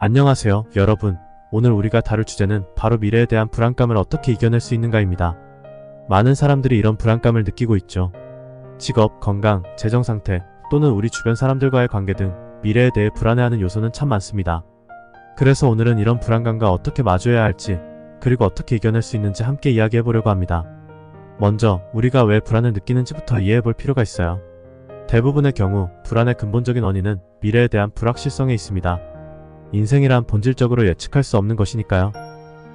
안녕하세요, 여러분. 오늘 우리가 다룰 주제는 바로 미래에 대한 불안감을 어떻게 이겨낼 수 있는가입니다. 많은 사람들이 이런 불안감을 느끼고 있죠. 직업, 건강, 재정 상태, 또는 우리 주변 사람들과의 관계 등 미래에 대해 불안해하는 요소는 참 많습니다. 그래서 오늘은 이런 불안감과 어떻게 마주해야 할지, 그리고 어떻게 이겨낼 수 있는지 함께 이야기해 보려고 합니다. 먼저 우리가 왜 불안을 느끼는지부터 이해해 볼 필요가 있어요. 대부분의 경우 불안의 근본적인 원인은 미래에 대한 불확실성에 있습니다. 인생이란 본질적으로 예측할 수 없는 것이니까요.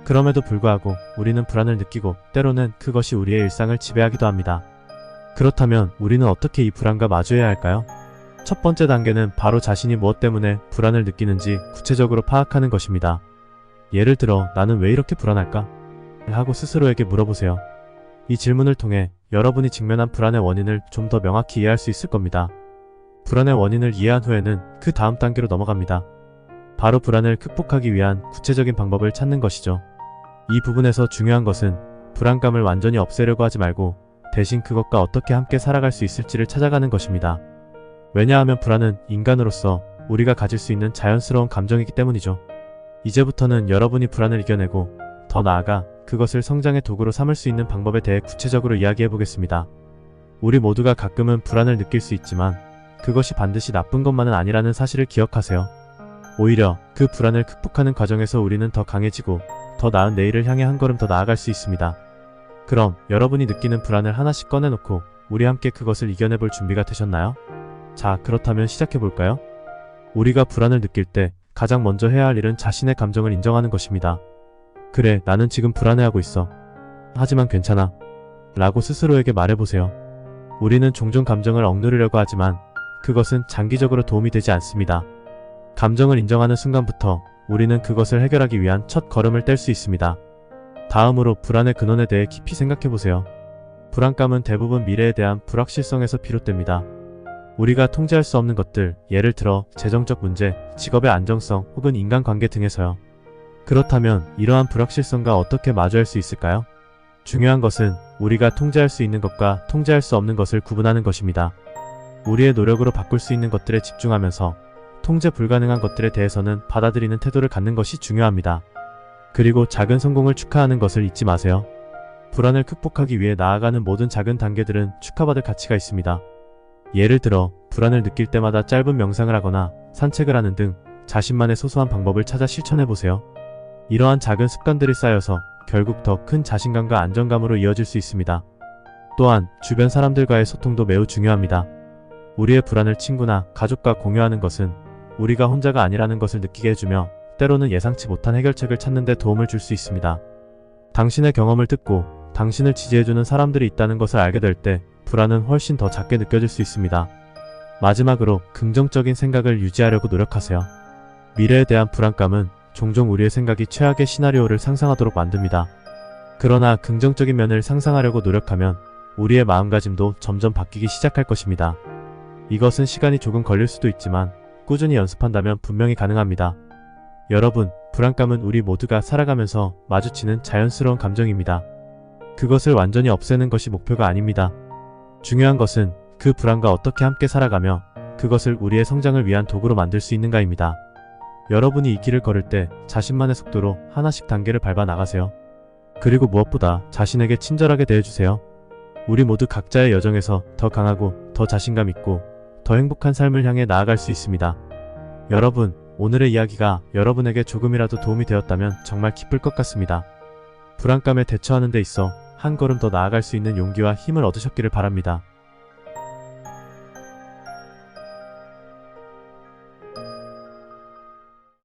그럼에도 불구하고 우리는 불안을 느끼고 때로는 그것이 우리의 일상을 지배하기도 합니다. 그렇다면 우리는 어떻게 이 불안과 마주해야 할까요? 첫 번째 단계는 바로 자신이 무엇 때문에 불안을 느끼는지 구체적으로 파악하는 것입니다. 예를 들어 나는 왜 이렇게 불안할까? 하고 스스로에게 물어보세요. 이 질문을 통해 여러분이 직면한 불안의 원인을 좀 더 명확히 이해할 수 있을 겁니다. 불안의 원인을 이해한 후에는 그 다음 단계로 넘어갑니다. 바로 불안을 극복하기 위한 구체적인 방법을 찾는 것이죠. 이 부분에서 중요한 것은 불안감을 완전히 없애려고 하지 말고 대신 그것과 어떻게 함께 살아갈 수 있을지를 찾아가는 것입니다. 왜냐하면 불안은 인간으로서 우리가 가질 수 있는 자연스러운 감정이기 때문이죠. 이제부터는 여러분이 불안을 이겨내고 더 나아가 그것을 성장의 도구로 삼을 수 있는 방법에 대해 구체적으로 이야기해 보겠습니다. 우리 모두가 가끔은 불안을 느낄 수 있지만 그것이 반드시 나쁜 것만은 아니라는 사실을 기억하세요. 오히려 그 불안을 극복하는 과정에서 우리는 더 강해지고 더 나은 내일을 향해 한 걸음 더 나아갈 수 있습니다. 그럼 여러분이 느끼는 불안을 하나씩 꺼내놓고 우리 함께 그것을 이겨내볼 준비가 되셨나요? 자, 그렇다면 시작해볼까요? 우리가 불안을 느낄 때 가장 먼저 해야 할 일은 자신의 감정을 인정하는 것입니다. 그래, 나는 지금 불안해하고 있어. 하지만 괜찮아. 라고 스스로에게 말해보세요. 우리는 종종 감정을 억누르려고 하지만 그것은 장기적으로 도움이 되지 않습니다. 감정을 인정하는 순간부터 우리는 그것을 해결하기 위한 첫 걸음을 뗄 수 있습니다. 다음으로 불안의 근원에 대해 깊이 생각해보세요. 불안감은 대부분 미래에 대한 불확실성에서 비롯됩니다. 우리가 통제할 수 없는 것들, 예를 들어 재정적 문제, 직업의 안정성 혹은 인간관계 등에서요. 그렇다면 이러한 불확실성과 어떻게 마주할 수 있을까요? 중요한 것은 우리가 통제할 수 있는 것과 통제할 수 없는 것을 구분하는 것입니다. 우리의 노력으로 바꿀 수 있는 것들에 집중하면서 통제 불가능한 것들에 대해서는 받아들이는 태도를 갖는 것이 중요합니다. 그리고 작은 성공을 축하하는 것을 잊지 마세요. 불안을 극복하기 위해 나아가는 모든 작은 단계들은 축하받을 가치가 있습니다. 예를 들어 불안을 느낄 때마다 짧은 명상을 하거나 산책을 하는 등 자신만의 소소한 방법을 찾아 실천해보세요. 이러한 작은 습관들이 쌓여서 결국 더 큰 자신감과 안정감으로 이어질 수 있습니다. 또한 주변 사람들과의 소통도 매우 중요합니다. 우리의 불안을 친구나 가족과 공유하는 것은 우리가 혼자가 아니라는 것을 느끼게 해주며 때로는 예상치 못한 해결책을 찾는 데 도움을 줄 수 있습니다. 당신의 경험을 듣고 당신을 지지해주는 사람들이 있다는 것을 알게 될 때 불안은 훨씬 더 작게 느껴질 수 있습니다. 마지막으로 긍정적인 생각을 유지하려고 노력하세요. 미래에 대한 불안감은 종종 우리의 생각이 최악의 시나리오를 상상하도록 만듭니다. 그러나 긍정적인 면을 상상하려고 노력하면 우리의 마음가짐도 점점 바뀌기 시작할 것입니다. 이것은 시간이 조금 걸릴 수도 있지만 꾸준히 연습한다면 분명히 가능합니다. 여러분, 불안감은 우리 모두가 살아가면서 마주치는 자연스러운 감정입니다. 그것을 완전히 없애는 것이 목표가 아닙니다. 중요한 것은 그 불안과 어떻게 함께 살아가며 그것을 우리의 성장을 위한 도구로 만들 수 있는가입니다. 여러분이 이 길을 걸을 때 자신만의 속도로 하나씩 단계를 밟아 나가세요. 그리고 무엇보다 자신에게 친절하게 대해주세요. 우리 모두 각자의 여정에서 더 강하고 더 자신감 있고 더 행복한 삶을 향해 나아갈 수 있습니다. 여러분, 오늘의 이야기가 여러분에게 조금이라도 도움이 되었다면 정말 기쁠 것 같습니다. 불안감에 대처하는 데 있어 한 걸음 더 나아갈 수 있는 용기와 힘을 얻으셨기를 바랍니다.